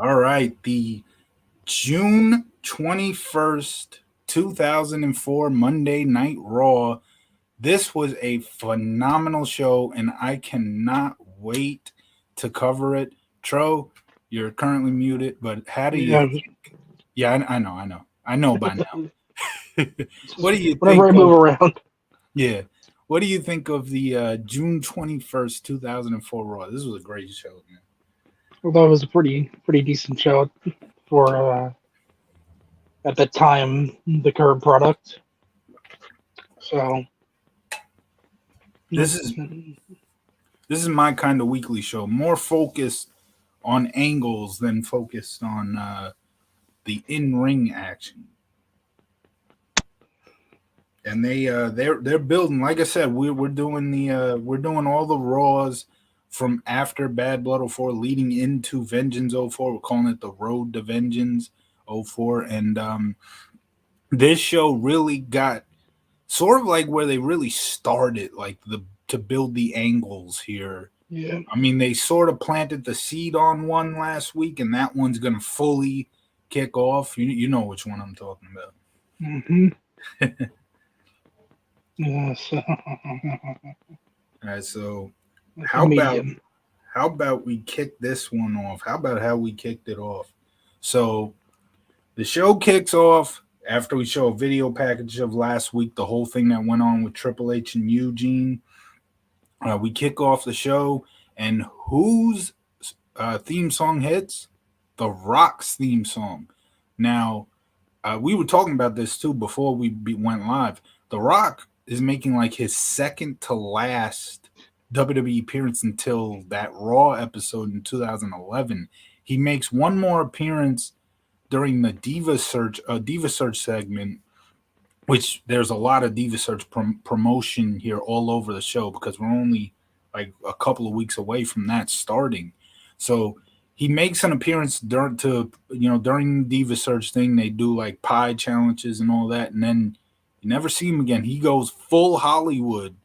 All right, the June 21st, 2004 Monday Night Raw. This was a phenomenal show, and I cannot wait to cover it. Tro, you're currently muted, but how do you Yeah, think? Yeah, I know by now. What do you whenever think I of? move around. Yeah, what do you think of the June 21st, 2004 Raw? This was a great show, man. Although it was a pretty decent show for at the time the current product. So This is this is my kind of weekly show, more focused on angles than focused on the in ring action. And they're building. Like I said, we're doing we're doing all the Raws from after Bad Blood 04 leading into Vengeance 04. We're calling it the Road to Vengeance 04. And this show really got sort of like where they really started, like the to build the angles here. yeah, I mean, they sort of planted the seed on one last week, and that one's going to fully kick off. You know which one I'm talking about. hmm yeah. So All right, so like a how about medium. we kick this one off? How about how we kicked it off? So the show kicks off after we show a video package of last week, the whole thing that went on with Triple H and Eugene. We kick off the show, and whose theme song hits? The Rock's theme song. Now, we were talking about this too before went live. The Rock is making like his second to last WWE appearance until that Raw episode in 2011. He makes one more appearance during the Diva Search segment, which there's a lot of Diva Search promotion here all over the show because we're only like a couple of weeks away from that starting. So he makes an appearance during the Diva Search thing. They do like pie challenges and all that, and then you never see him again. He goes full Hollywood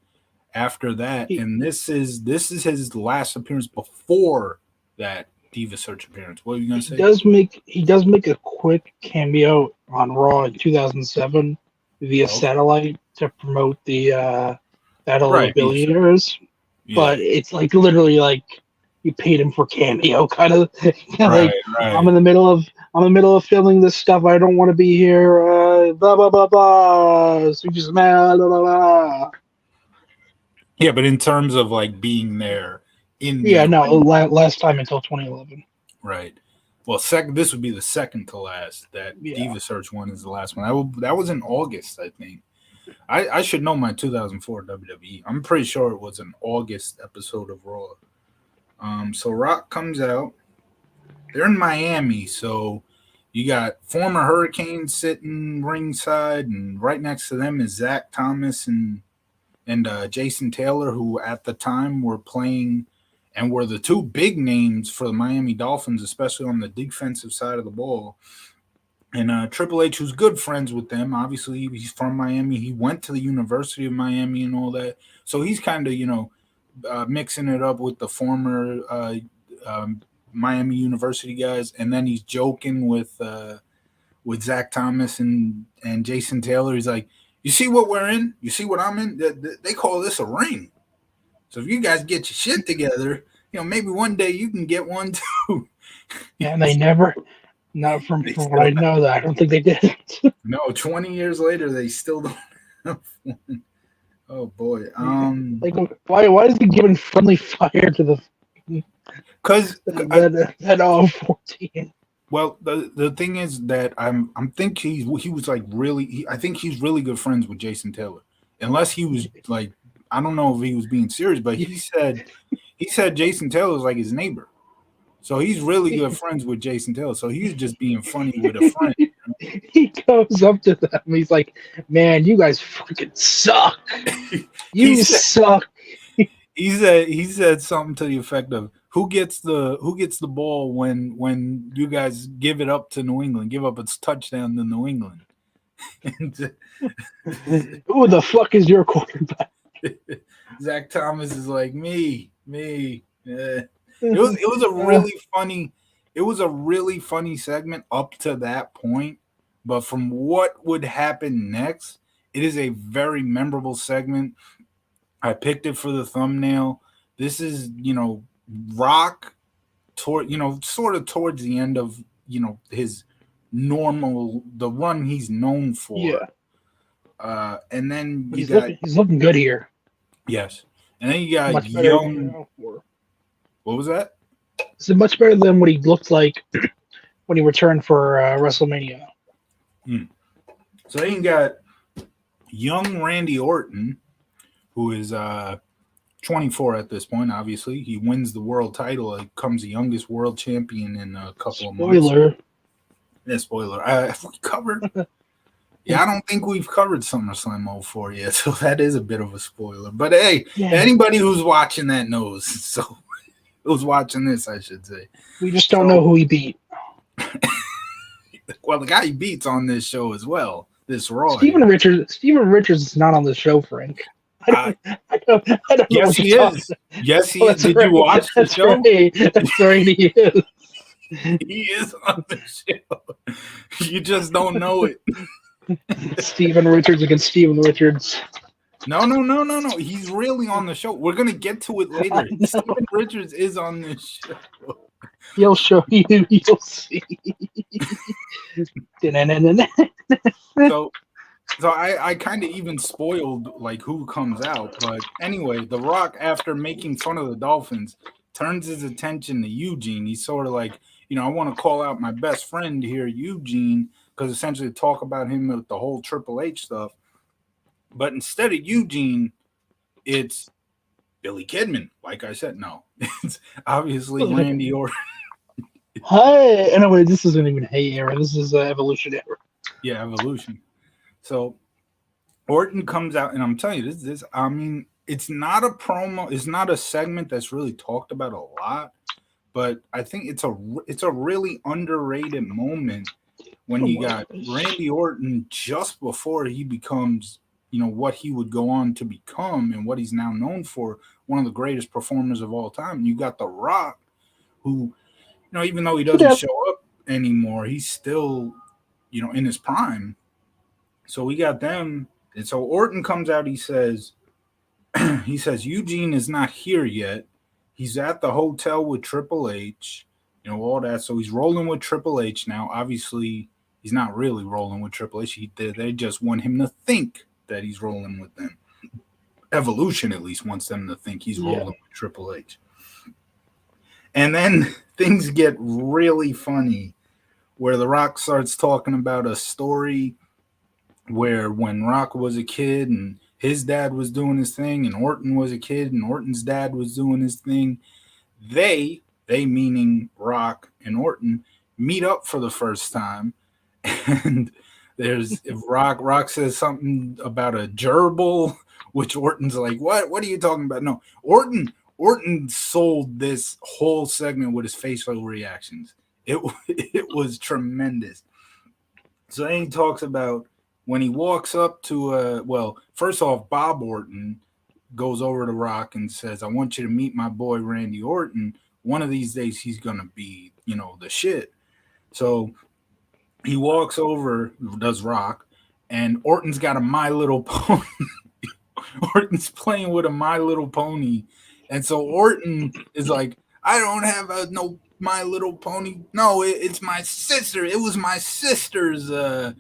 after that, He, and this is his last appearance before that Diva Search appearance. What are you gonna say? he does make a quick cameo on Raw in 2007 via Oh, satellite to promote the Battle of the right, Diva Search. Billionaires, Yeah, but it's like literally like you paid him for cameo kind of right, like right. I'm in the middle of filming this stuff. I don't want to be here. Blah blah blah blah. So you just blah blah blah. Yeah, but in terms of like being there in the Yeah, no, arena, last time until 2011. right? Well, second, this would be the second to last. That Yeah, Diva Search one is the last one. That was in August, I think. I should know my 2004 WWE. I'm pretty sure it was an August episode of Raw. So Rock comes out. They're in Miami, so you got former Hurricanes sitting ringside, and right next to them is Zach Thomas and Jason Taylor, who at the time were playing and were the two big names for the Miami Dolphins, especially on the defensive side of the ball. And Triple H, who's good friends with them, obviously he's from Miami. He went to the University of Miami and all that, so he's kind of mixing it up with the former um, Miami University guys, and then he's joking with Zach Thomas and Jason Taylor. He's like, "You see what we're in? You see what I'm in? They call this a ring. So if you guys get your shit together, maybe one day you can get one too." yeah, and they never. Not They from what still I know, that I don't think they did. no. 20 years later, they still don't have one. Oh boy. Like, why is he giving friendly fire to Because that 14? well, the thing is that I'm think he was like really. I think he's really good friends with Jason Taylor, unless he was like, I don't know if he was being serious, but he said Jason Taylor was like his neighbor, so he's really good friends with Jason Taylor. So he's just being funny with a friend. He goes up to them. He's like, "Man, you guys fucking suck. he You said suck." he said something to the effect of who gets the ball when you guys give it up to New England, give up its touchdown to New England. And Who the fuck is your quarterback? Zach Thomas is like me. Yeah. It was a really funny it was a really funny segment up to that point, but from what would happen next, it is a very memorable segment. I picked it for the thumbnail. This is, Rock toward, sort of towards the end of, his the run he's known for. Yeah, And then but you got, he's looking good here. yes. And then you got Much better. young, what was that? Is it much better than what he looked like when he returned for WrestleMania? So then you got young Randy Orton, who is 24 at this point. Obviously, he wins the world title, becomes the youngest world champion in a couple of months. Spoiler. Yeah, spoiler. Have we covered? Yeah, I don't think we've covered SummerSlam 04 yet, so that is a bit of a spoiler. But hey, anybody who's watching that knows. So who's watching this, I should say. We just don't know who he beat. Well, the guy he beats on this show as well. This Raw. Steven Richards is not on the show, Frank. I don't know yes, what he you're is. Yes, he is. Did you watch the show? Right. That's right, he is. He is on the show. You just don't know it. Steven Richards against Steven Richards. No. He's really on the show. We're going to get to it later. Steven Richards is on this show. He'll show you. You'll see. So I kind of even spoiled like who comes out. But anyway, The Rock, after making fun of the Dolphins, turns his attention to Eugene. He's sort of like, I want to call out my best friend here, Eugene, because essentially talk about him with the whole Triple H stuff. But instead of Eugene, it's Billy Kidman. Like I said, no. It's obviously Randy Orton. Hi. Anyway, this isn't even Hey era. This is Evolution era. Yeah, Evolution. So Orton comes out, and I'm telling you, this. I mean, it's not a promo. It's not a segment that's really talked about a lot, but I think it's a really underrated moment when you got Randy Orton just before he becomes, what he would go on to become and what he's now known for, one of the greatest performers of all time. You got The Rock, who, even though he doesn't show up anymore, he's still, in his prime. So we got them. And so Orton comes out, he says, Eugene is not here yet. He's at the hotel with Triple H, all that. So he's rolling with Triple H now. Obviously, he's not really rolling with Triple H. They just want him to think that he's rolling with them. Evolution at least wants them to think he's rolling with Triple H. And then things get really funny where The Rock starts talking about a story where when Rock was a kid and his dad was doing his thing and Orton was a kid and Orton's dad was doing his thing, they meaning Rock and Orton, meet up for the first time. And there's Rock says something about a gerbil, which Orton's like, what are you talking about? No, Orton sold this whole segment with his facial reactions. It was tremendous. So then he talks about when he walks up to first off, Bob Orton goes over to Rock and says, I want you to meet my boy Randy Orton. One of these days he's gonna be, the shit. So he walks over, does Rock, and Orton's got a My Little Pony. Orton's playing with a My Little Pony. And so Orton is like, I don't have no My Little Pony. No, it's my sister. It was my sister's. And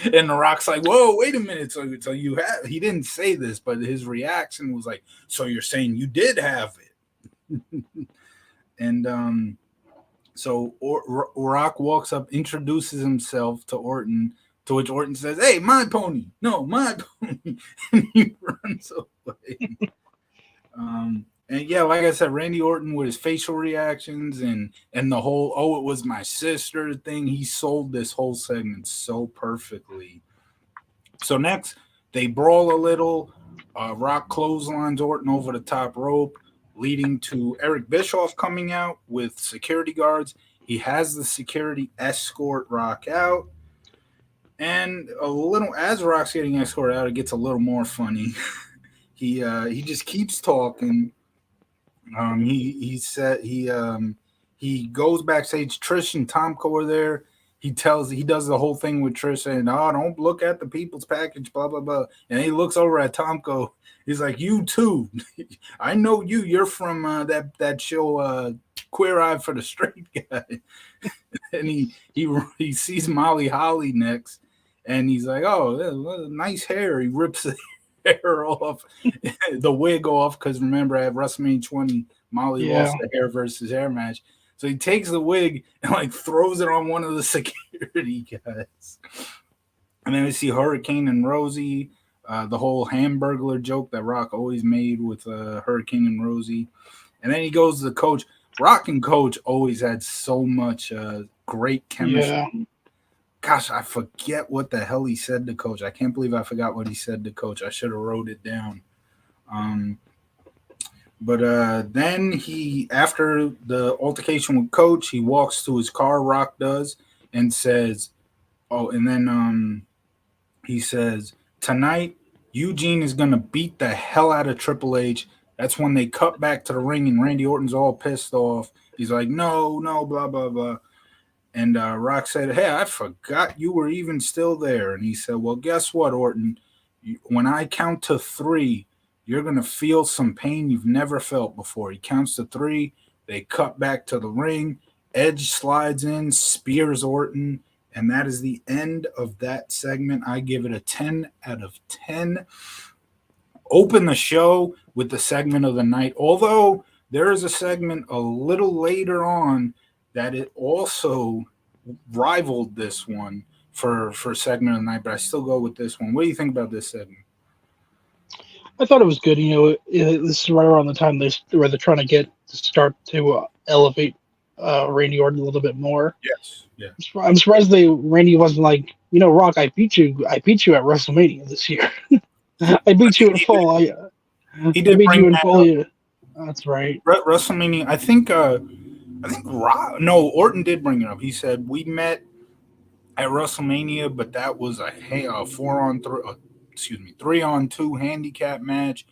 The Rock's like, whoa, wait a minute. So you have? He didn't say this, but his reaction was like, so you're saying you did have it? And so Rock walks up, introduces himself to Orton, to which Orton says, hey, my pony. No, my pony. And he runs away. And yeah, like I said, Randy Orton with his facial reactions and the whole, it was my sister thing. He sold this whole segment so perfectly. So next, they brawl a little. Rock clotheslines Orton over the top rope, leading to Eric Bischoff coming out with security guards. He has the security escort Rock out. And as Rock's getting escorted out, it gets a little more funny. He just keeps talking. He said he goes backstage. Trish and Tomko are there. He does the whole thing with Trish saying, "Oh, don't look at the people's package," blah blah blah. And he looks over at Tomko. He's like, "You too. I know you. You're from that show, Queer Eye for the Straight Guy." And he sees Molly Holly next, and he's like, "Oh, nice hair." He rips the hair off, the wig off, because remember at WrestleMania 20, Molly Yeah. lost the hair versus hair match. So he takes the wig and like throws it on one of the security guys. And then we see Hurricane and Rosie, the whole Hamburglar joke that Rock always made with Hurricane and Rosie. And then he goes to the coach. Rock and Coach always had so much great chemistry. Yeah. Gosh, I forget what the hell he said to Coach. I can't believe I forgot what he said to Coach. I should have wrote it down. But then after the altercation with Coach, he walks to his car, Rock does, and says, oh, and then he says, tonight, Eugene is going to beat the hell out of Triple H. That's when they cut back to the ring, and Randy Orton's all pissed off. He's like, no, blah, blah, blah. And Rock said, hey, I forgot you were even still there. And he said, well, guess what, Orton? When I count to 3, you're going to feel some pain you've never felt before. He counts to 3. They cut back to the ring. Edge slides in, spears Orton. And that is the end of that segment. I give it a 10 out of 10. Open the show with the segment of the night. Although there is a segment a little later on that it also rivaled this one for segment of the night, but I still go with this one. What do you think about this segment? I thought it was good. This is right around the time where they're trying to start to elevate Randy Orton a little bit more. Yes, yeah. I'm surprised Randy wasn't like, Rock, I beat you at WrestleMania this year. I beat you in full. He did beat bring you in that full. up. That's right. WrestleMania. I think Orton did bring it up. He said we met at WrestleMania, but that was a 3-on-2 handicap match,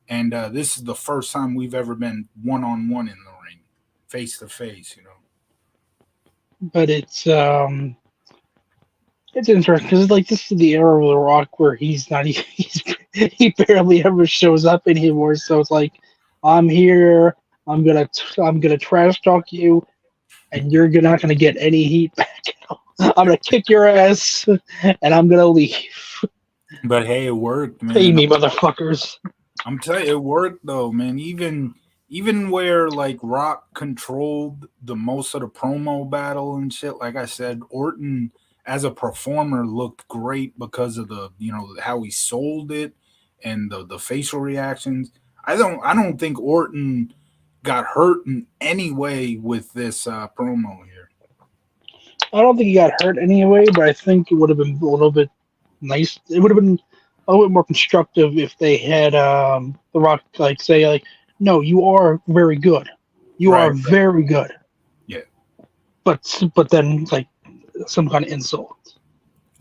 and this is the first time we've ever been 1-on-1 in the ring, face to face. But it's interesting because like this is the era of The Rock where he barely ever shows up anymore. So it's like, I'm here. I'm gonna trash talk you, and you're not gonna get any heat back. I'm gonna kick your ass, and I'm gonna leave. But hey, it worked, man. Pay me, motherfuckers. I'm telling you, it worked though, man. Even where like Rock controlled the most of the promo battle and shit, like I said, Orton as a performer looked great because of the how he sold it and the facial reactions. I don't think Orton got hurt in any way with this promo here. I don't think he got hurt anyway, but I think it would have been a little bit nice. It would have been a little bit more constructive if they had The Rock say no, you are very good. You are very good. Yeah. But then some kind of insult.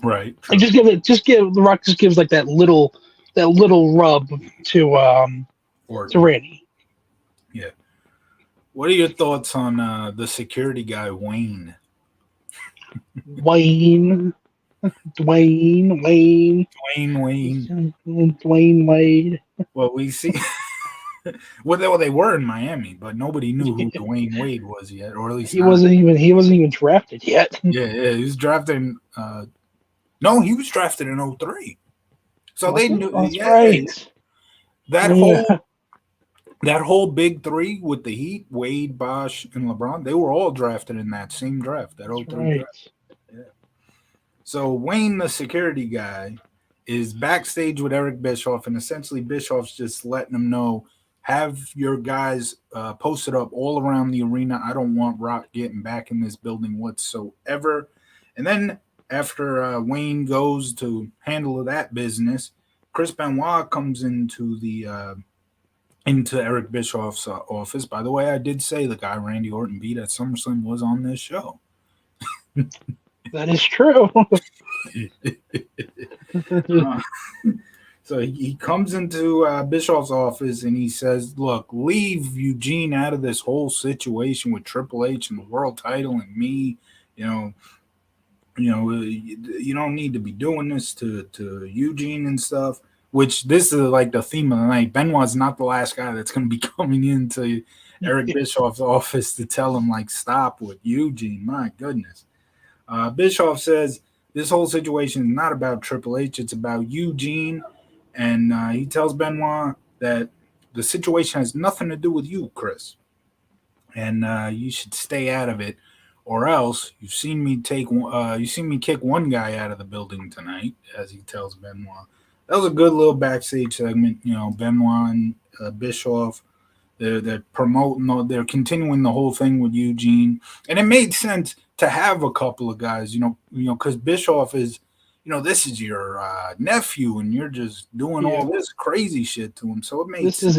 Right. Like The Rock just gives like that little rub to Randy. Yeah. What are your thoughts on the security guy Wayne? Dwayne Wade. Well, we see. Well, they were in Miami, but nobody knew who Dwayne Wade was yet, or at least he wasn't even drafted yet. Yeah, he was drafted. No, he was drafted in 2003. So they knew. That's right. That whole big 3 with the Heat, Wade, Bosh, and LeBron, they were all drafted in that same draft, that 2003 draft. Yeah. So Wayne, the security guy, is backstage with Eric Bischoff, and essentially Bischoff's just letting him know, have your guys posted up all around the arena. I don't want Rock getting back in this building whatsoever. And then after Wayne goes to handle that business, Chris Benoit comes into Eric Bischoff's office. By the way, I did say the guy Randy Orton beat at SummerSlam was on this show. That is true. So he comes into Bischoff's office and he says, "Look, leave Eugene out of this whole situation with Triple H and the world title and me. You know, you don't need to be doing this to Eugene and stuff." Which this is like the theme of the night. Benoit's not the last guy that's going to be coming into Eric Bischoff's office to tell him like stop with Eugene. My goodness. Bischoff says this whole situation is not about Triple H; it's about Eugene. And he tells Benoit that the situation has nothing to do with you, Chris, and you should stay out of it, or else you've seen me kick one guy out of the building tonight, as he tells Benoit. That was a good little backstage segment, Benoit and Bischoff. They're promoting, they're continuing the whole thing with Eugene, and it made sense to have a couple of guys, because Bischoff is this is your nephew, and you're just doing all this crazy shit to him. So it makes this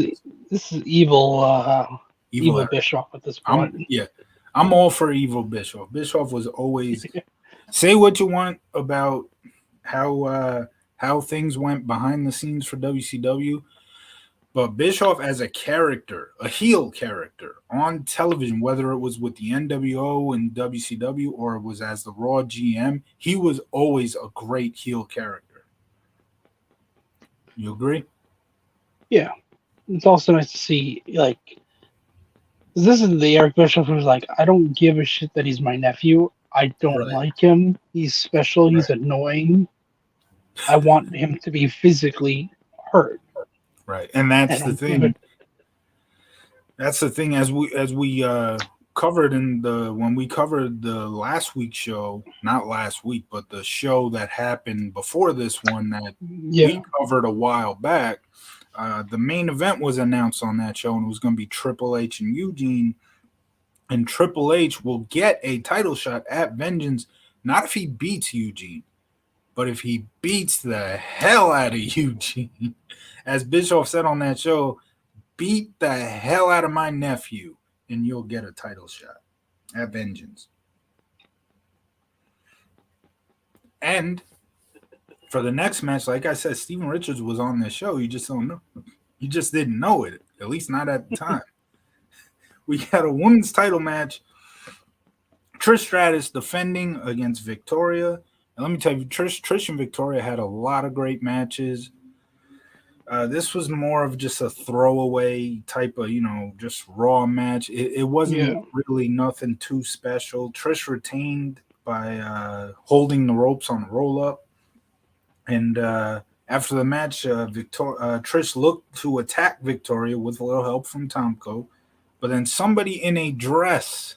is evil evil Bischoff at this point. I'm all for evil Bischoff. Bischoff was always say what you want about how things went behind the scenes for WCW, but Bischoff as a character, a heel character on television, whether it was with the NWO and WCW or it was as the Raw GM, he was always a great heel character. You agree? Yeah. It's also nice to see, like, this is the Eric Bischoff who's like, I don't give a shit that he's my nephew. I don't like him. He's special. He's annoying. I want him to be physically hurt. Right, and that's the thing. That's the thing. As we covered when we covered the last week's show, not last week, but the show that happened before this one that we covered a while back. The main event was announced on that show, and it was going to be Triple H and Eugene. And Triple H will get a title shot at Vengeance, not if he beats Eugene, but if he beats the hell out of Eugene. As Bischoff said on that show, beat the hell out of my nephew, and you'll get a title shot at Vengeance. And for the next match, like I said, Steven Richards was on this show. You just don't know. You just didn't know it, at least not at the time. We had a women's title match. Trish Stratus defending against Victoria. And let me tell you, Trish and Victoria had a lot of great matches. This was more of just a throwaway type of, just Raw match. It wasn't really nothing too special. Trish retained by holding the ropes on the roll-up. And after the match, Trish looked to attack Victoria with a little help from Tomko. But then somebody in a dress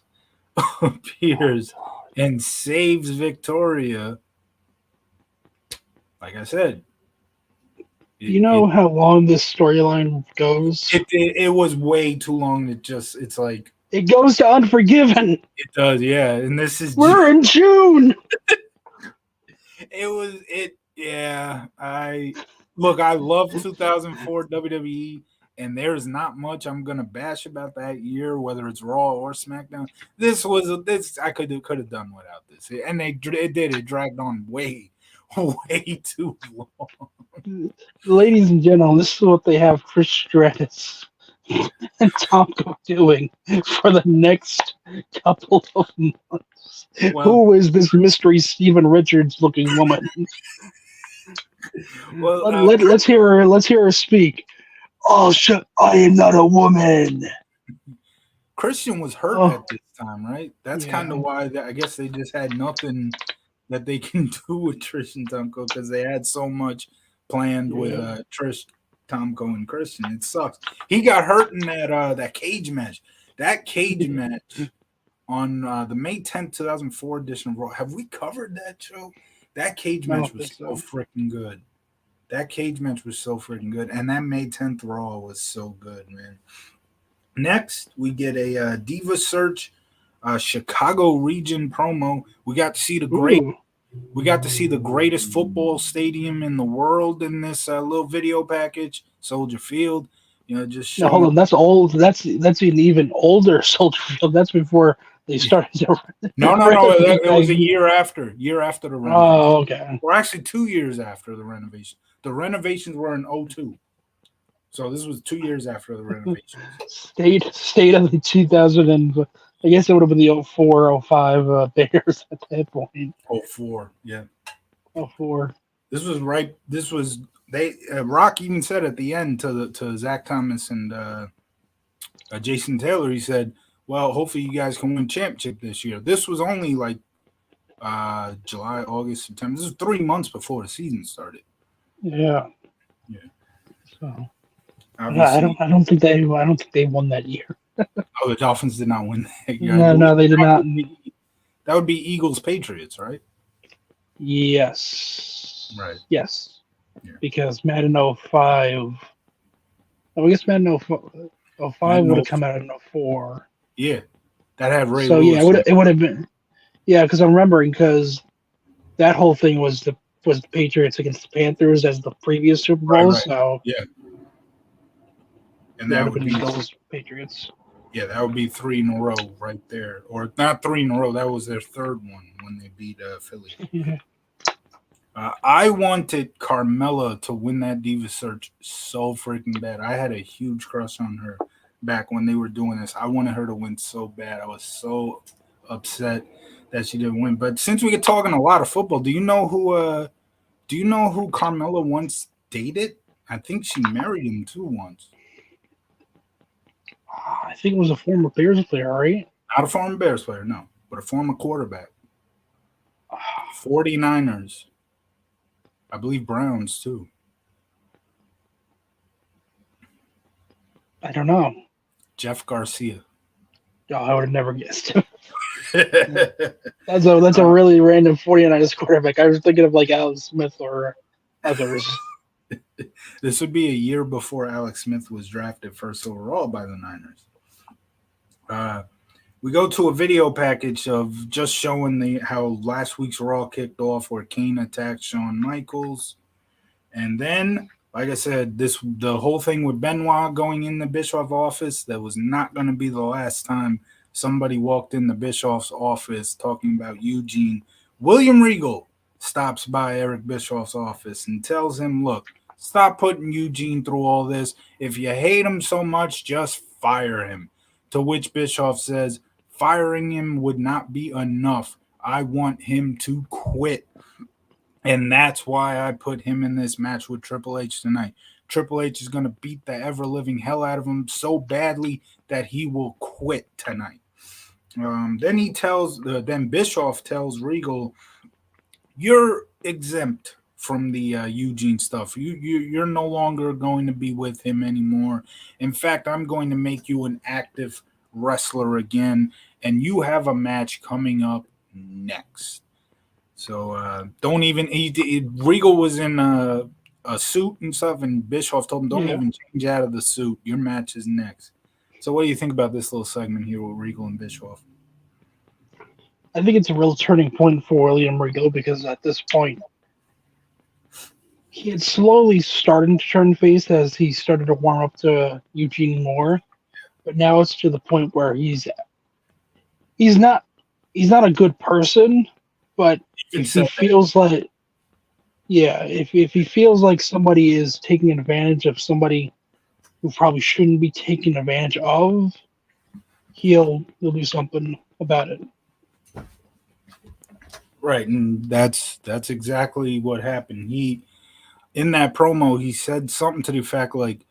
appears and saves Victoria. Like I said, how long this storyline goes? It was way too long. It's like it goes to Unforgiven. It does, yeah. And this is we're in June. I love 2004 WWE, and there's not much I'm gonna bash about that year, whether it's Raw or SmackDown. I could have done without this, and it dragged on way too long. Ladies and gentlemen, this is what they have Chris Stratus and Tomko doing for the next couple of months. Well, who is this mystery Steven Richards looking woman? Well, let's hear her speak. Oh shit! I am not a woman. Christian was hurt at this time, right? That's kind of why I guess they just had nothing that they can do with Trish and Tomko because they had so much planned with Trish, Tomko, and Christian. It sucks. He got hurt in that cage match. That cage match on the May 10th, 2004 edition of Raw. Have we covered that show? That cage match was so freaking good. That cage match was so freaking good. And that May 10th Raw was so good, man. Next, we get a Diva Search Chicago region promo. We got to see the greatest football stadium in the world in this little video package, Soldier Field. Just no, hold on. That's old. That's an even older Soldier Field. That's before they started. No. It was a year after the renovation. Oh, okay. Or actually 2 years after the renovation. The renovations were in 02. So this was 2 years after the renovations. State of the 2000 and I guess it would have been the 04, 05 Bears at that point. 04. Yeah. 04. This was right. This was they. Rock even said at the end to Zach Thomas and Jason Taylor. He said, "Well, hopefully you guys can win championship this year." This was only like July, August, September. This was 3 months before the season started. Yeah. Yeah. So Obviously, I don't think they won that year. oh, the Dolphins did not win that year. I No, believe no, they did not. that would be Eagles Patriots, right? Yes. Right. Yes. Yeah. Because Madden 05. I guess Madden 05 Madden would have 04. come out in 04. Yeah, that had Ray So yeah, Lewis. it would have been. Yeah, because I'm remembering because that whole thing was the Patriots against the Panthers as the previous Super Right, Bowl. right. So Yeah, and yeah, it that would would have been be Bills Patriots. yeah, that would be 3 in a row right there, or not 3 in a row. That was their third one when they beat Philly. Yeah. I wanted Carmella to win that Diva Search so freaking bad. I had a huge crush on her back when they were doing this. I wanted her to win so bad. I was so upset that she didn't win. But since we get talking a lot of football, do you know who? Do you know who Carmella once dated? I think she married him too once. I think it was a former Bears player, right? Not a former Bears player, no, but a former quarterback. 49ers. I believe Browns too. I don't know. Jeff Garcia. Oh, I would have never guessed. uh, That's a really random 49ers quarterback. I was thinking of like Alex Smith or others. this would be a year before Alex Smith was drafted first overall by the Niners. We go to a video package of just showing the how last week's Raw kicked off, where Kane attacked Shawn Michaels, and then, like I said, the whole thing with Benoit going in the Bischoff office. That was not going to be the last time somebody walked in the Bischoff's office talking about Eugene. William Regal stops by Eric Bischoff's office and tells him, "Look, stop putting Eugene through all this. If you hate him so much, just fire him." To which Bischoff says, "Firing him would not be enough. I want him to quit. And that's why I put him in this match with Triple H tonight. Triple H is going to beat the ever living hell out of him so badly that he will quit tonight." Then Bischoff tells Regal, "You're exempt from the Eugene stuff. You're no longer going to be with him anymore. In fact, I'm going to make you an active wrestler again, and you have a match coming up next." So don't even. Regal was in a suit and stuff, and Bischoff told him, "Don't Yeah. even change out of the suit. Your match is next." So what do you think about this little segment here with Regal and Bischoff? I think it's a real turning point for William Regal because at this point he had slowly started to turn face as he started to warm up to Eugene more. But now it's to the point where he's not a good person, but if he feels like if he feels like somebody is taking advantage of somebody who probably shouldn't be taken advantage of, he'll do something about it. Right, and that's exactly what happened. He in that promo he said something to the effect like,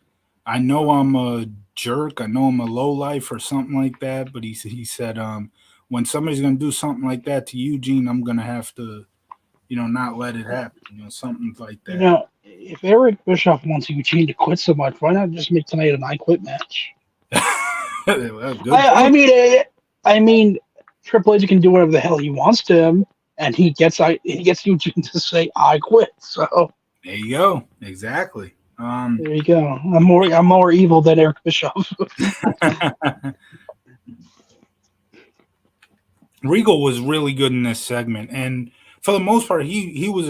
"I know I'm a jerk, I know I'm a low life or something like that," but he said when somebody's gonna do something like that to Eugene, I'm gonna have to not let it happen, something like that. If Eric Bischoff wants Eugene to quit so much, why not just make tonight an I Quit match? Well, good I point. mean, I mean, Triple H can do whatever the hell he wants to him, and he gets Eugene to say I quit. So There you go. Exactly. there you go. I'm more evil than Eric Bischoff. Regal was really good in this segment, and for the most part, he was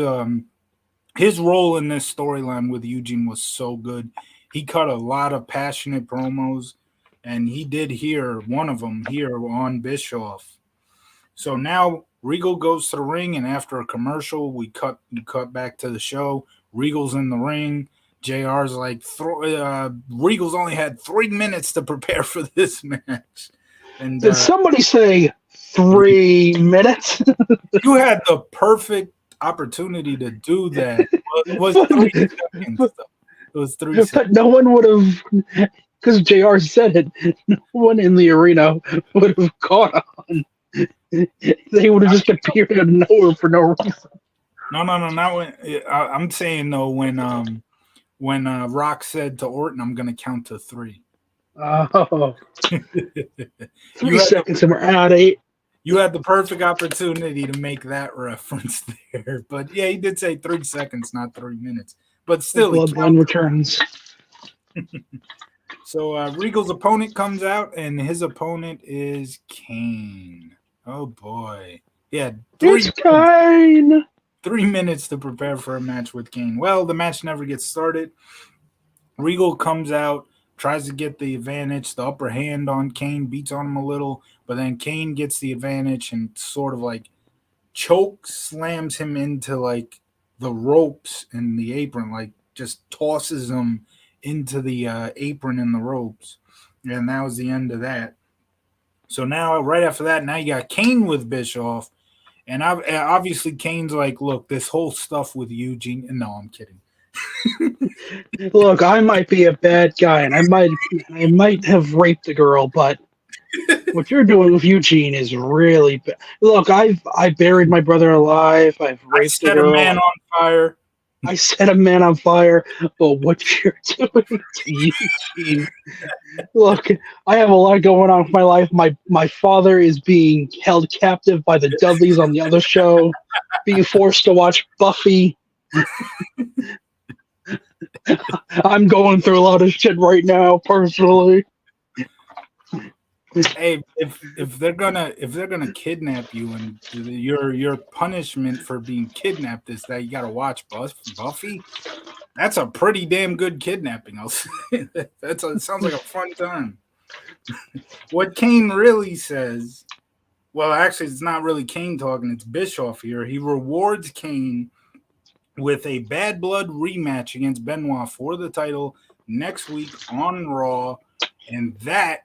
his role in this storyline with Eugene was so good. He cut a lot of passionate promos, and he did hear one of them here on Bischoff. So now Regal goes to the ring, and after a commercial, we cut back to the show. Regal's in the ring. JR's like, Regal's only had 3 minutes to prepare for this match. And Did somebody say 3 minutes? you had the perfect opportunity to do that. Well, it was 3 seconds, though. It was 3 seconds. But no one would have, because JR said it, no one in the arena would have caught on. They would have just appeared out of nowhere for no reason. No, not when. I'm saying, though, when Rock said to Orton, I'm going to count to 3. Oh, 3 seconds and we're out 8. You had the perfect opportunity to make that reference there. But yeah, he did say 3 seconds, not 3 minutes. But still, Bloodline returns. So Regal's opponent comes out, and his opponent is Kane. Oh boy, yeah, It's Kane. 3 minutes to prepare for a match with Kane. Well, the match never gets started. Regal comes out, tries to get the advantage, the upper hand on Kane, beats on him a little, but then Kane gets the advantage and sort of like choke slams him into like the ropes in the apron, like just tosses him into the apron and the ropes. And that was the end of that. So now, right after that, now you got Kane with Bischoff. And obviously Kane's like, look, this whole stuff with Eugene. No, I'm kidding. Look, I might be a bad guy, and I might have raped a girl, but what you're doing with Eugene is really bad. Look, I buried my brother alive. I've raped a girl. I set a man on fire. I set a man on fire. But what you're doing to Eugene? Look, I have a lot going on with my life. My father is being held captive by the Dudleys on the other show, being forced to watch Buffy. I'm going through a lot of shit right now, personally. Hey, if they're gonna kidnap you, and your punishment for being kidnapped is that you gotta watch Buffy, that's a pretty damn good kidnapping. I'll say. It sounds like a fun time. What Kane really says, well, actually, it's not really Kane talking. It's Bischoff here. He rewards Kane with a Bad Blood rematch against Benoit for the title next week on Raw, and that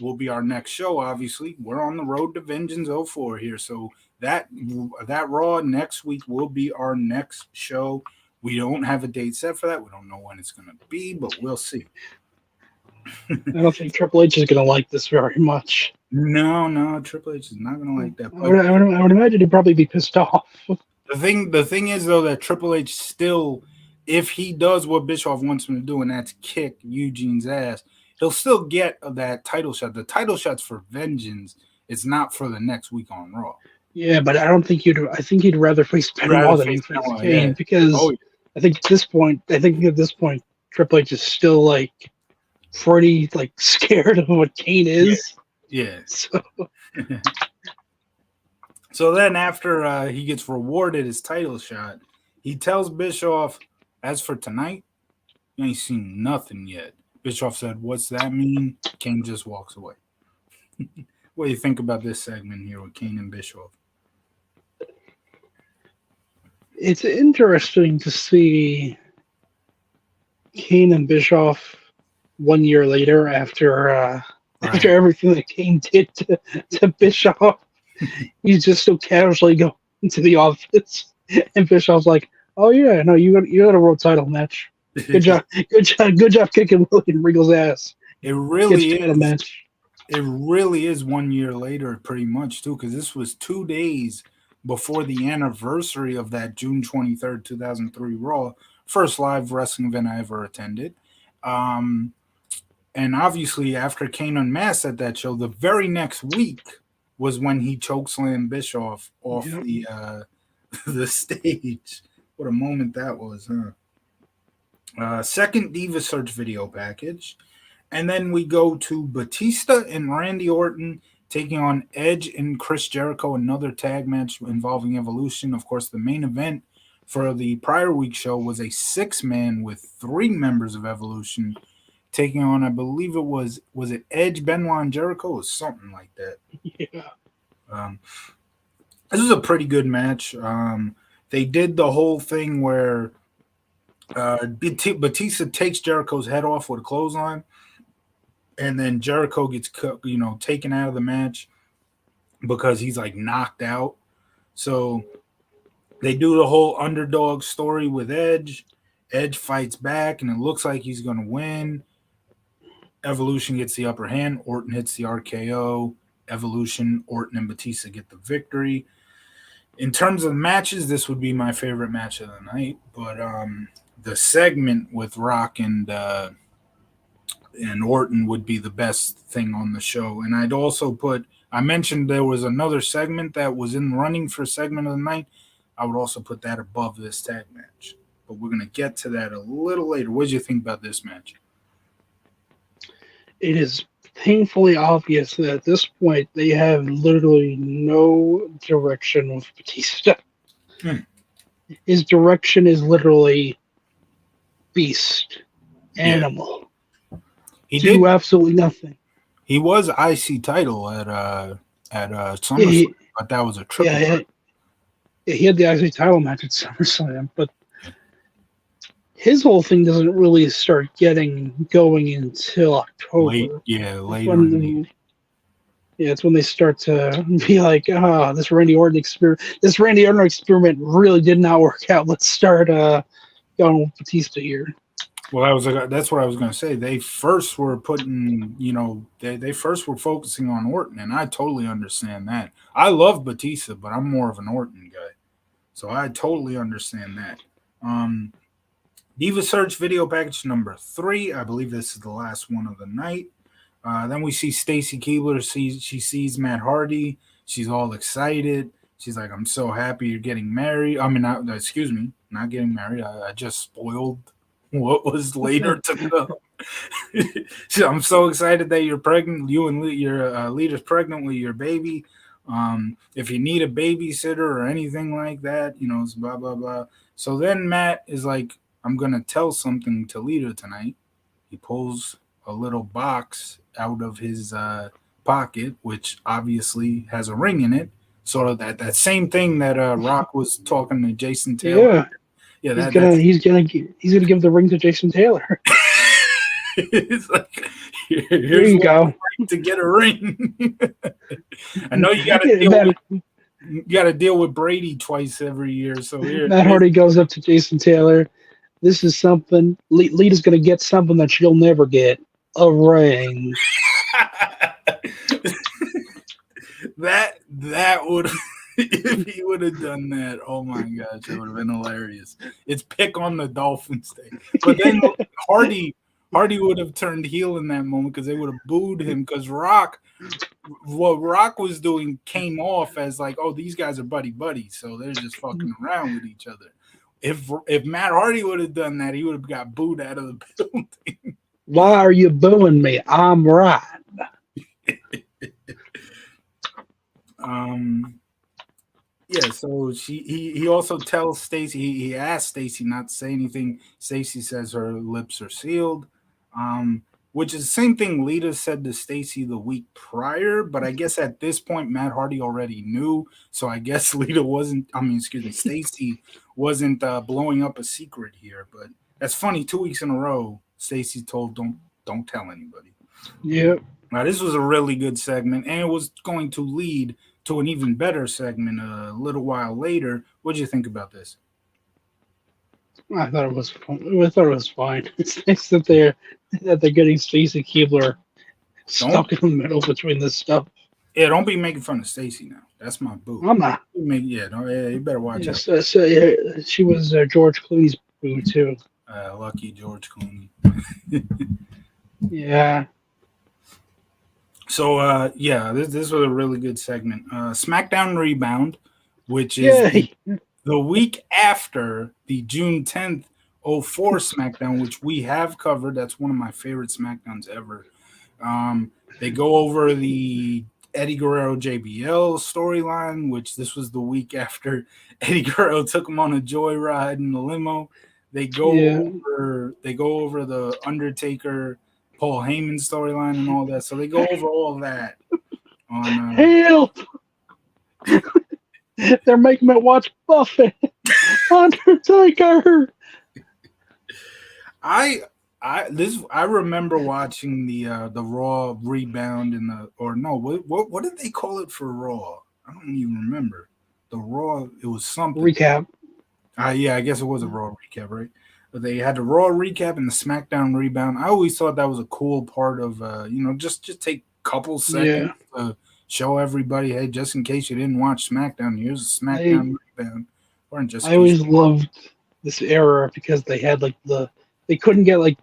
will be our next show. Obviously, we're on the road to Vengeance 04 here, so that Raw next week will be our next show. We don't have a date set for that. We don't know when it's going to be, but we'll see. I don't think Triple H is going to like this very much. No, Triple H is not going to like that. I would imagine he'd probably be pissed off. The thing is, though, that Triple H still, if he does what Bischoff wants him to do, and that's kick Eugene's ass, he'll still get that title shot. The title shot's for Vengeance. It's not for the next week on Raw. Yeah, but I don't think I think he'd rather face Benoit than face Kane, because I think at this point, Triple H is still like pretty like scared of what Kane is. Yeah. So then after he gets rewarded his title shot, he tells Bischoff, as for tonight, you ain't seen nothing yet. Bischoff said, what's that mean? Kane just walks away. What do you think about this segment here with Kane and Bischoff? It's interesting to see Kane and Bischoff 1 year later after everything that Kane did to Bischoff. He's just so casually going into the office, and Bischoff's like, "Oh yeah, no, you got a world title match. Good job kicking William Regal's ass." It really is. Match. It really is 1 year later, pretty much too, because this was 2 days before the anniversary of that June 23rd, 2003 Raw, first live wrestling event I ever attended. And obviously, after Kane unmasked at that show, the very next week was when he chokeslammed Bischoff off the stage. What a moment that was, huh? Second Diva Search video package. And then we go to Batista and Randy Orton taking on Edge and Chris Jericho, another tag match involving Evolution. Of course, the main event for the prior week show was a 6-man with 3 members of Evolution taking on, I believe it was it Edge, Benoit, and Jericho, or something like that. Yeah. This was a pretty good match. They did the whole thing where Batista takes Jericho's head off with a clothesline, and then Jericho gets taken out of the match because he's like knocked out. So they do the whole underdog story with Edge. Edge fights back, and it looks like he's going to win. Evolution gets the upper hand. Orton hits the RKO. Evolution, Orton, and Batista get the victory. In terms of matches, this would be my favorite match of the night. But the segment with Rock and Orton would be the best thing on the show. And I'd also I mentioned there was another segment that was in running for segment of the night. I would also put that above this tag match. But we're going to get to that a little later. What did you think about this match? It is painfully obvious that at this point they have literally no direction with Batista. His direction is literally beast, animal. He do absolutely nothing. He was IC title at SummerSlam, but that was a triple. He had the IC title match at SummerSlam, but his whole thing doesn't really start getting going until October. Later. It's when they start to be like, this Randy Orton experiment really did not work out. Let's start going with Batista here. Well, that's what I was going to say. They first were putting, they first were focusing on Orton, and I totally understand that. I love Batista, but I'm more of an Orton guy, so I totally understand that. Diva Search video package number 3. I believe this is the last one of the night. Then we see Stacy Keibler. She sees Matt Hardy. She's all excited. She's like, "I'm so happy you're getting married." I mean, not getting married. I just spoiled what was later to come. I'm so excited that you're pregnant. You and your leader's pregnant with your baby. If you need a babysitter or anything like that, it's blah blah blah. So then Matt is like, "I'm gonna tell something to Lita tonight." He pulls a little box out of his pocket, which obviously has a ring in it. Sort of that same thing that Rock was talking to Jason Taylor. Yeah, he's gonna give the ring to Jason Taylor. It's like, here you go to get a ring. I know you got to deal with Brady twice every year. So Matt Hardy goes up to Jason Taylor. This is something. Lita's gonna get something that she'll never get. A ring. that would, if he would have done that, oh my gosh, it would have been hilarious. It's pick on the Dolphins Day. But then Hardy would have turned heel in that moment because they would have booed him because what Rock was doing came off as like, oh, these guys are buddy, so they're just fucking around with each other. If Matt Hardy would have done that, he would have got booed out of the building. Why are you booing me? I'm right. So he also tells Stacy, he asks Stacy not to say anything. Stacy says her lips are sealed, which is the same thing Lita said to Stacy the week prior, but I guess at this point Matt Hardy already knew, so I guess Stacy wasn't blowing up a secret here. But that's funny, 2 weeks in a row Stacy told don't tell anybody. Yeah. Now this was a really good segment, and it was going to lead to an even better segment a little while later. What did you think about this? I thought it was fun. I thought it was fine. It's nice that they're getting Stacy Keibler stuck in the middle between this stuff. Yeah, don't be making fun of Stacy now. That's my boo. I'm not. You better watch out. She was George Clooney's boo too. Lucky George Clooney. Yeah. So, this was a really good segment. SmackDown Rebound, which is the week after the June 10th 04 SmackDown, which we have covered. That's one of my favorite SmackDowns ever. They go over the Eddie Guerrero JBL storyline, which this was the week after Eddie Guerrero took him on a joyride in the limo. They go over the Undertaker Paul Heyman storyline and all that. So they go over all that. Help! They're making me watch Buffett. Undertaker. I I remember watching the Raw rebound in the or no what did they call it for Raw? I don't even remember. The Raw it was something. Recap. Yeah, I guess it was a Raw recap, right? But they had the Raw recap and the SmackDown rebound. I always thought that was a cool part of just take a couple seconds Yeah, to show everybody, hey, just in case you didn't watch SmackDown, here's a I SmackDown rebound, or in just I in case. always loved this era because they had like they couldn't get like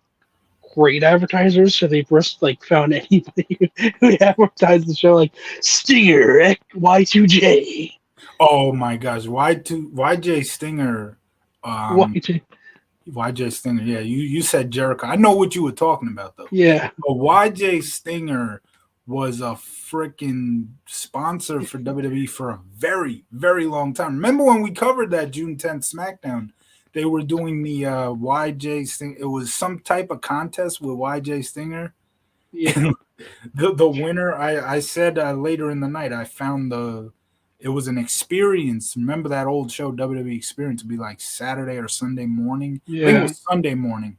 great advertisers, so they just like found anybody who advertised the show, like Stinger Y2J. Oh my gosh, YJ Stinger, um, Y2, YJ Stinger. Yeah, you said Jericho. I know what you were talking about though. yeah, But YJ Stinger was a freaking sponsor for WWE for a very, very long time. Remember when we covered that June 10th SmackDown? They were doing the YJ Stinger. It was some type of contest with YJ Stinger. yeah, And the winner, I said later in the night, I found it was an experience. Remember that old show, WWE Experience, would be like Saturday or Sunday morning. I think it yeah. was Sunday morning,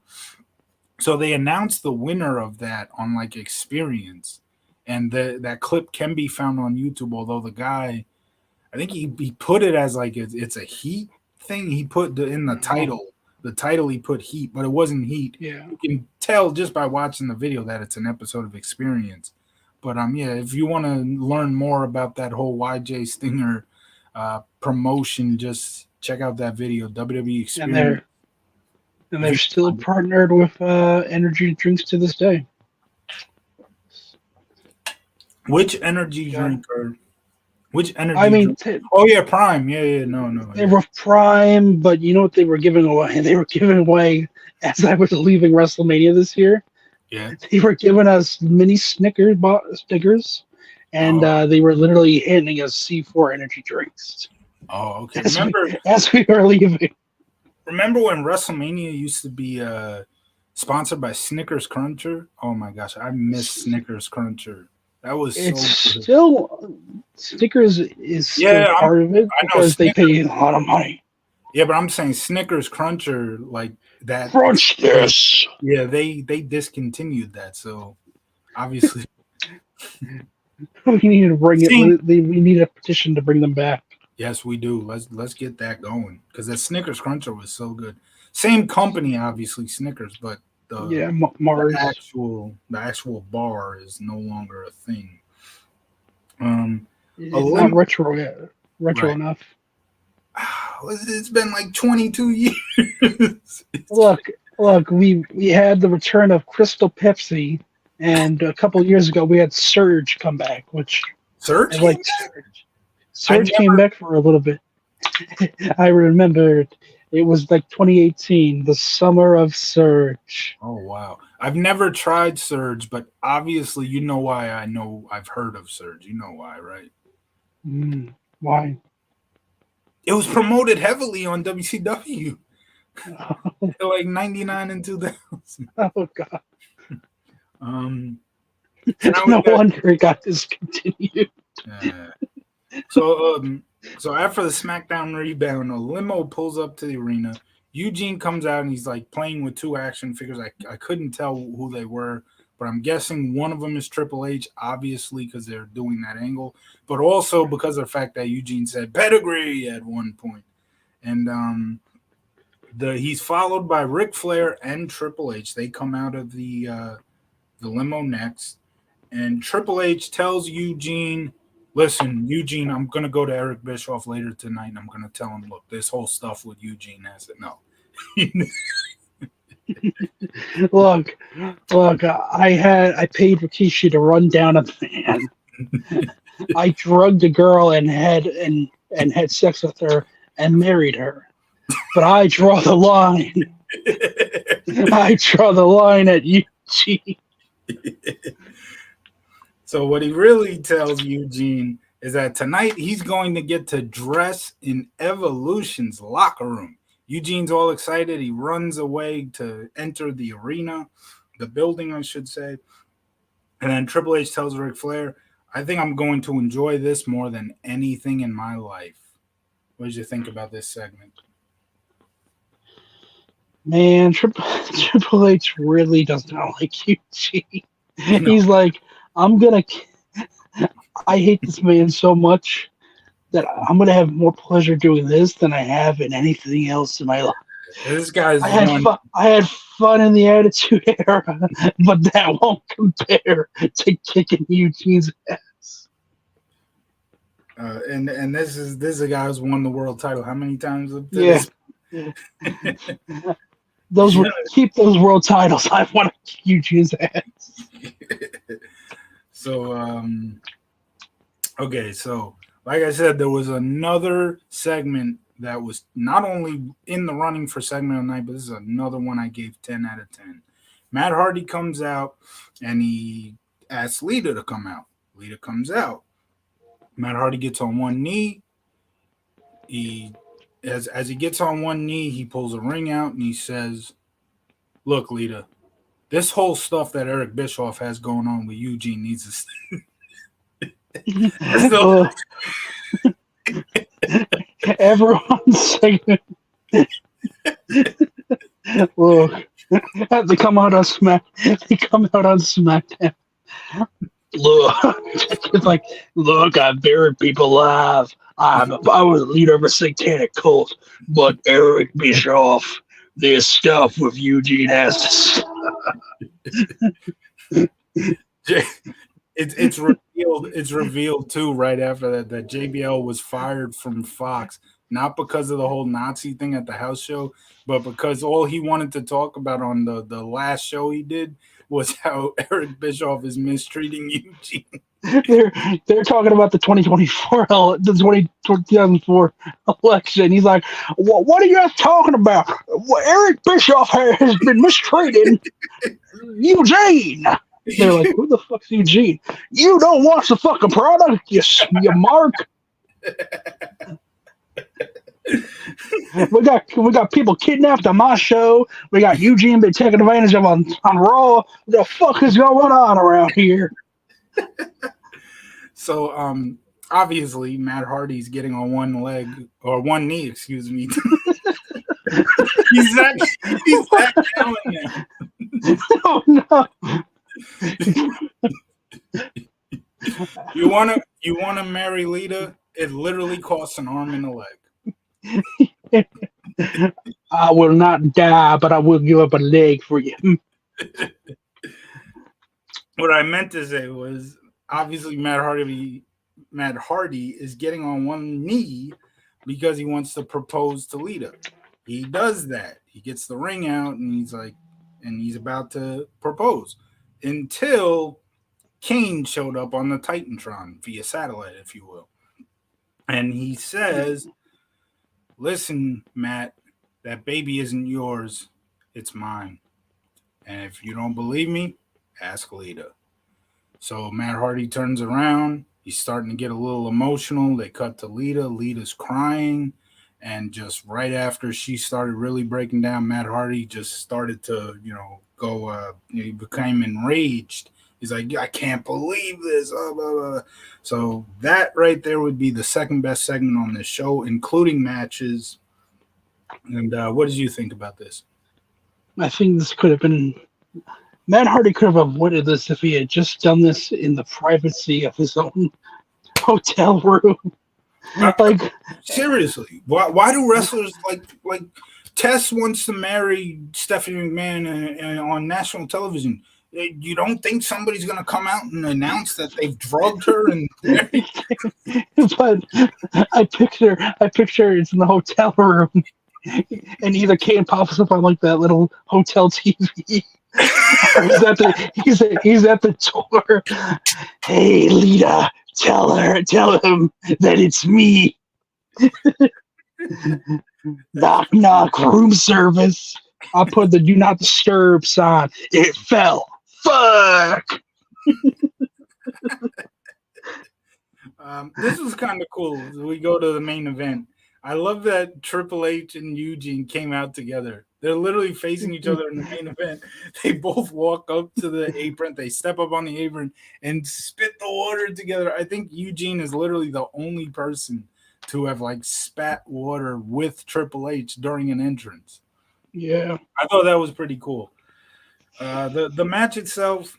so they announced the winner of that on like Experience, and that clip can be found on YouTube. Although the guy, I think he put it as like it's a Heat thing. He put in Oh, the title he put Heat, but it wasn't Heat. yeah. You can tell just by watching the video that it's an episode of Experience. But yeah, if you want to learn more about that whole YJ Stinger promotion, just check out that video, WWE And Experience. they're still partnered with energy drinks to this day. Which energy Yeah. drink or which I energy mean, drink? Oh yeah, Prime. Yeah, yeah, no, they yeah. were prime, but you know what they were giving away? They were giving away as I was leaving WrestleMania this year. Yeah. They were giving us mini stickers, and Oh, they were literally handing us C4 energy drinks okay. as we were leaving. Remember when WrestleMania used to be sponsored by Snickers Cruncher? Oh my gosh, I miss Snickers Cruncher. That was It's so good. still Stickers is still Yeah, part of it I know because they Snickers. pay a lot of money. Yeah, but I'm saying Snickers Cruncher like that. Crunch this. Yeah, they discontinued that. So obviously, We need to bring it. seeing We need a petition to bring them back. yes, we do. Let's get that going because that Snickers Cruncher was so good. Same company, obviously Snickers, but Yeah, the Mars. actual bar is no longer a thing. Um, a It's not lim- retro yet. Retro right. enough. It's been like 22 years. Look. We had the return of Crystal Pepsi, and a couple years ago we had Surge come back, which I Surge came liked. back? Surge. I Surge came never. back for a little bit. I remember it was like 2018, the summer of Surge. Oh wow, I've never tried Surge, but obviously you know why. I know I've heard of Surge. You know why, right? Why? It was promoted heavily on WCW. Like 99 and 2000. Oh God! Um, now we No got wonder it got discontinued. uh, so after the SmackDown rebound, a limo pulls up to the arena. Eugene comes out and he's like playing with two action figures. I couldn't tell who they were, but I'm guessing one of them is Triple H, obviously because they're doing that angle, but also because of the fact that Eugene said pedigree at one point. And he's followed by Ric Flair and Triple H. They come out of the limo next, and Triple H tells Eugene, "Listen, Eugene, I'm gonna go to Eric Bischoff later tonight, and I'm gonna tell him, look, this whole stuff with Eugene has it. No, Look, I paid Rikishi to run down a man. I drugged a girl and had sex with her and married her. But I draw the line. I draw the line at Eugene. So what he really tells Eugene is that tonight he's going to get to dress in Evolution's locker room. Eugene's all excited. He runs away to enter the arena, the building, I should say. And then Triple H tells Ric Flair, I think I'm going to enjoy this more than anything in my life. What did you think about this segment? Man, Triple H really does not like Eugene. No, He's like, I'm gonna. I hate this man so much that I'm gonna have more pleasure doing this than I have in anything else in my life. this guy's I had one. fun. I had fun in the Attitude Era, but that won't compare to kicking Eugene's ass. And this is a guy who's won the world title how many times up to Yeah, this? those were keep those world titles. I want to kick Eugene's ass. So okay, so like I said, there was another segment that was not only in the running for segment of the night, but this is another one I gave 10 out of 10. Matt Hardy comes out and he asks Lita to come out. Lita comes out. Matt Hardy gets on one knee. He as he gets on one knee, he pulls a ring out and he says, "Look, Lita, this whole stuff that Eric Bischoff has going on with Eugene needs to stay." That's the Uh, everyone's segment. Look, they come out on Smack. They come out on SmackDown. Look, it's like, look, I buried people alive. I was the leader of a satanic cult, but Eric Bischoff, this stuff with Eugene has to stop. it's revealed. It's revealed too right after that JBL was fired from Fox, not because of the whole Nazi thing at the house show, but because all he wanted to talk about on the last show he did was how Eric Bischoff is mistreating Eugene. they're they're talking about the 2024 the 2004 election. He's like, what are you guys talking about? Well, Eric Bischoff has been mistreating Eugene. They're like, who the fuck's Eugene? You don't watch the fucking product, you mark. We got people kidnapped on my show. We got Eugene been taken advantage of on Raw. What the fuck is going on around here? So obviously Matt Hardy's getting on one leg or one knee, excuse me. he's back down now. Oh no. You wanna marry Lita? It literally costs an arm and a leg. I will not die, but I will give up a leg for you. What I meant to say was obviously Matt Hardy is getting on one knee because he wants to propose to Lita. He does that. He gets the ring out and he's about to propose until Kane showed up on the Titantron via satellite, if you will. And he says, "Listen, Matt, that baby isn't yours, it's mine. And if you don't believe me, ask Lita." So Matt Hardy turns around. He's starting to get a little emotional. They cut to Lita. Lita's crying. And just right after she started really breaking down, Matt Hardy just started to, go, he became enraged. He's like, I can't believe this. Blah, blah, blah. So that right there would be the second best segment on this show, including matches. And what did you think about this? I think this could have been Matt Hardy could have avoided this if he had just done this in the privacy of his own hotel room. Like, Seriously, why do wrestlers like Tess wants to marry Stephanie McMahon on national television? You don't think somebody's gonna come out and announce that they've drugged her and married? but I picture it's in the hotel room, and either Kane pops up on like that little hotel TV, or he's at the door. Hey, Lita, tell him that it's me. Knock knock, room service. I put the do not disturb sign. It fell. Fuck. This was kind of cool. We go to the main event. I love that Triple H and Eugene came out together. They're literally facing each other in the main event. They both walk up to the apron. They step up on the apron and spit the water together. I think Eugene is literally the only person to have like spat water with Triple H during an entrance. Yeah. I thought that was pretty cool. The match itself,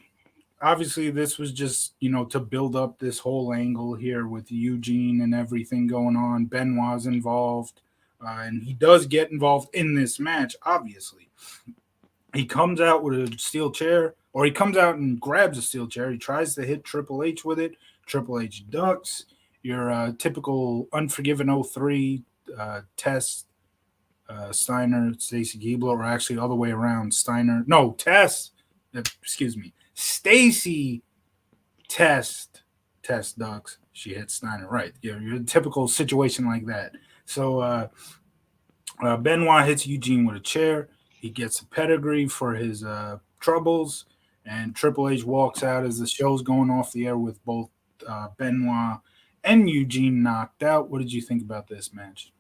obviously, this was just to build up this whole angle here with Eugene and everything going on. Benoit's involved, and he does get involved in this match. Obviously, he comes out with a steel chair, or he comes out and grabs a steel chair. He tries to hit Triple H with it. Triple H ducks. Your typical Unforgiven 03 test. Steiner, Stacy Giebler, or actually other way around. Steiner, no, Tess. Excuse me, Stacy Test ducks. She hit Steiner, right? You're a typical situation like that. So Benoit hits Eugene with a chair. He gets a pedigree for his troubles, and Triple H walks out as the show's going off the air with both Benoit and Eugene knocked out. What did you think about this match?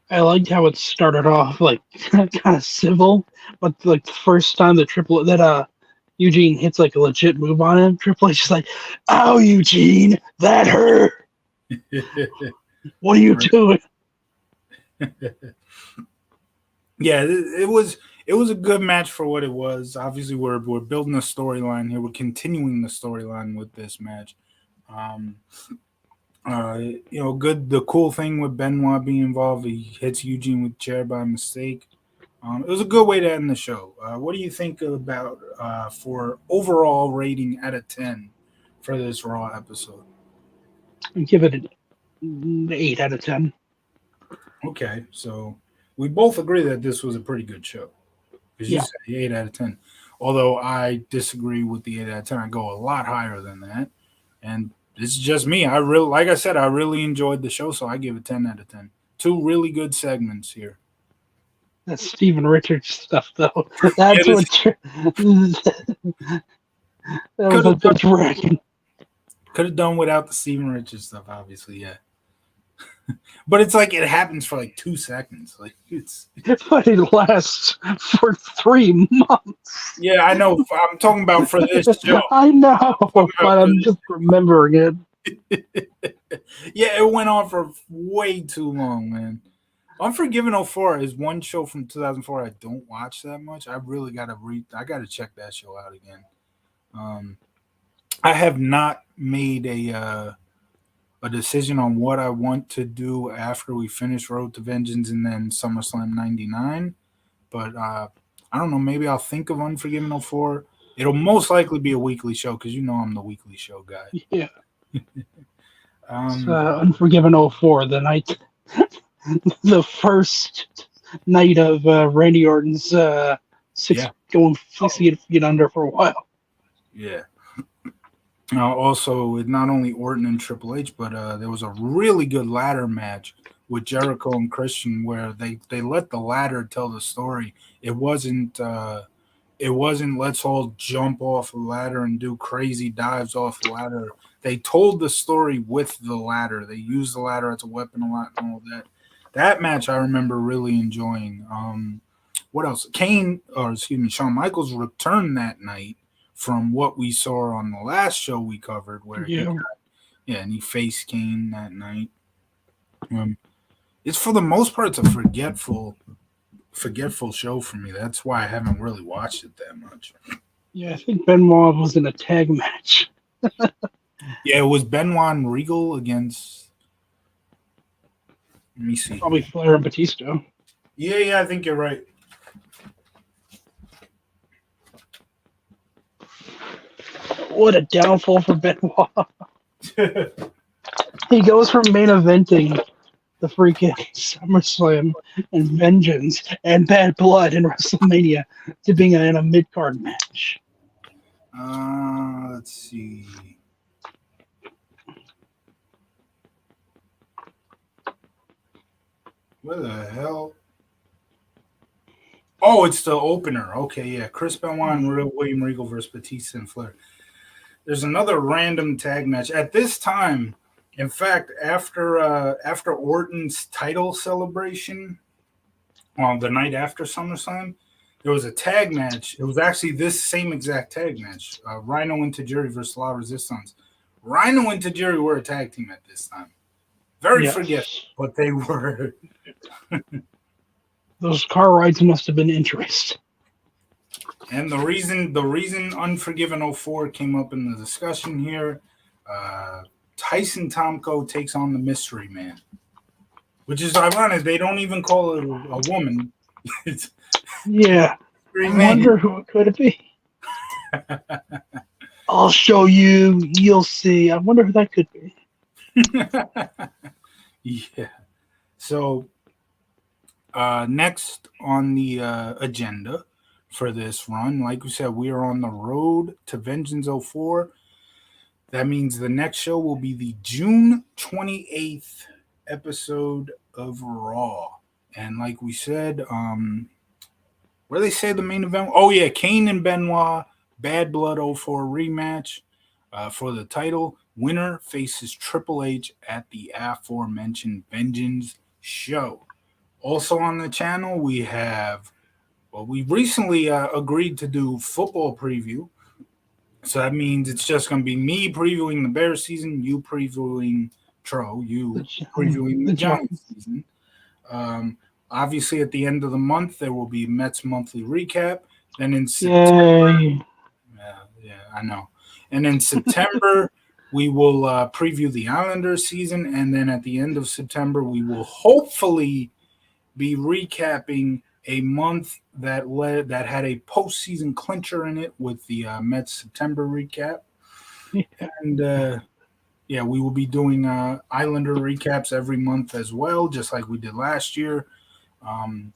I liked how it started off like kind of civil, but like the first time that Eugene hits like a legit move on him, Triple H is like, "Ow, Eugene, that hurt. What are you doing?" Yeah, it was a good match for what it was. Obviously, we're building a storyline here. We're continuing the storyline with this match. Um, good. The cool thing with Benoit being involved, he hits Eugene with the chair by mistake. It was a good way to end the show. What do you think about for overall rating out of 10 for this Raw episode? I give it an 8 out of 10. Okay, so we both agree that this was a pretty good show because you Yeah, said 8 out of 10. Although I disagree with the 8 out of 10, I go a lot higher than that. And this is just me. Like I said, I really enjoyed the show, so I give it 10 out of 10. Two really good segments here. that's Steven Richards stuff though. Yeah, That's this what that was could a have bit dragging. done without the Steven Richards stuff, obviously, yeah. But it's like it happens for like 2 seconds. Like it's But it lasts for 3 months. yeah, I know. I'm talking about for this show. I know, Talking about but for I'm just remembering it. yeah, it went on for way too long, man. Unforgiven 04 is one show from 2004 I don't watch that much. I really gotta I gotta check that show out again. Um, I have not made a decision on what I want to do after we finish Road to Vengeance and then SummerSlam '99. But I don't know. Maybe I'll think of Unforgiven 04. It'll most likely be a weekly show because I'm the weekly show guy. Yeah, it's Um, Unforgiven 04, the night, the first night of Randy Orton's yeah, going 6 feet under for a while. yeah. Also, with not only Orton and Triple H, but there was a really good ladder match with Jericho and Christian where they let the ladder tell the story. It wasn't let's all jump off a ladder and do crazy dives off the ladder. They told the story with the ladder. They used the ladder as a weapon a lot and all that. That match I remember really enjoying. What else? Shawn Michaels returned that night from what we saw on the last show we covered, where Yeah, and he faced Kane that night. It's for the most part, it's a forgetful show for me. That's why I haven't really watched it that much. yeah. I think Benoit was in a tag match. Yeah, it was Benoit and Regal against. Let me see. Probably Flair and Batista. Yeah, I think you're right. What a downfall for Benoit. He goes from main eventing the freaking SummerSlam and Vengeance and Bad Blood in WrestleMania to being in a mid card match. Let's see. Where the hell? Oh, it's the opener. Okay, yeah. Chris Benoit and William Regal versus Batista and Flair. There's another random tag match. At this time, in fact, after Orton's title celebration on the night after SummerSlam, there was a tag match. It was actually this same exact tag match. Rhino and Tajiri versus La Resistance. Rhino and Tajiri were a tag team at this time. Very forgetful, but they were. Those car rides must have been interesting. And the reason Unforgiven 04 came up in the discussion here, uh, Tyson Tomko takes on the Mystery Man, which is ironic. They don't even call it a woman. It's Yeah. Mystery I Man. wonder who it could be. I'll show you. You'll see. I wonder who that could be. Yeah. So next on the agenda for this run, like we said, we are on the road to Vengeance 04. That means the next show will be the June 28th episode of Raw. And like we said, where they say the main event? Oh, yeah, Kane and Benoit, Bad Blood 04 rematch for the title. Winner faces Triple H at the aforementioned Vengeance show. Also on the channel, we have, well, we recently agreed to do football preview. So that means it's just going to be me previewing the Bears season, you previewing The, you Gi- previewing the the Giants. Giants season. Um, Obviously, at the end of the month, there will be Mets monthly recap. Then in September, Yay. yeah, I know. And in September, we will preview the Islanders season. And then at the end of September, we will hopefully be recapping a month that had a postseason clincher in it with the Mets September recap. And yeah, we will be doing Islander recaps every month as well, just like we did last year. Um,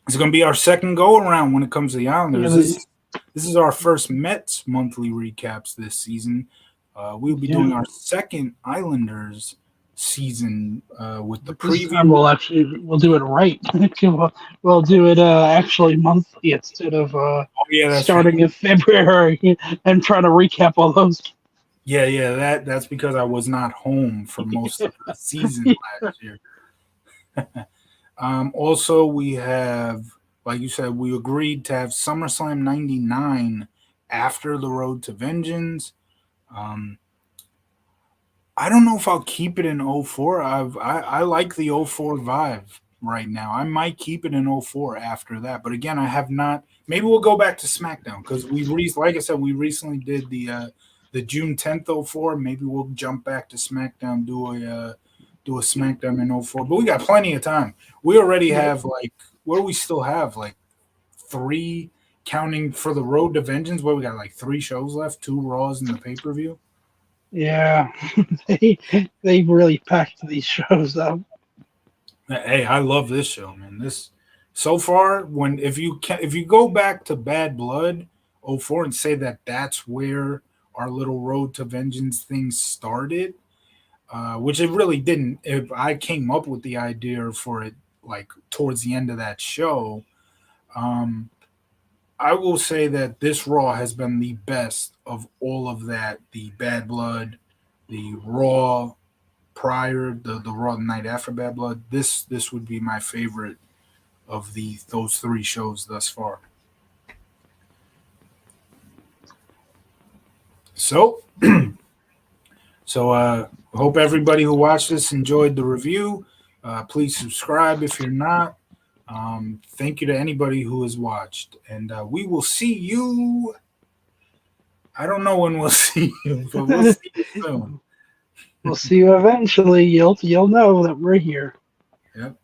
it's going to be our second go around when it comes to the Yeah, Islanders. This is our first Mets monthly recaps this season. We'll be doing yeah. our second Islanders season with the But this time preview. we'll do it right. We'll do it actually monthly instead of Oh yeah, that's right. starting in February and trying to recap all those. Yeah. That's because I was not home for most of the season last year. Also, we have, like you said, we agreed to have SummerSlam '99 after the Road to Vengeance. Um, I don't know if I'll keep it in '04. I like the '04 vibe right now. I might keep it in '04 after that. But again, I have not. Maybe we'll go back to SmackDown because like I said, we recently did the June 10th '04. Maybe we'll jump back to SmackDown, do a SmackDown in '04. But we got plenty of time. We already Yeah, have like, what do we still have? Like three, counting for the Road to Vengeance. What we got, like three shows left, two Raws and the pay per view. yeah. they they really packed these shows up. Hey, I love this show, man. This so far, when if you go back to Bad Blood '04 and say that that's where our little Road to Vengeance thing started, which it really didn't. If I came up with the idea for it like towards the end of that show, um, I will say that this Raw has been the best of all of that. The Bad Blood, the Raw prior, the Raw the night after Bad Blood. This would be my favorite of those three shows thus far. So hope everybody who watched this enjoyed the review. Please subscribe if you're not. Thank you to anybody who has watched, and we will see you. I don't know when we'll see you, but we'll see you soon. We'll see you eventually. You'll know that we're here. Yep.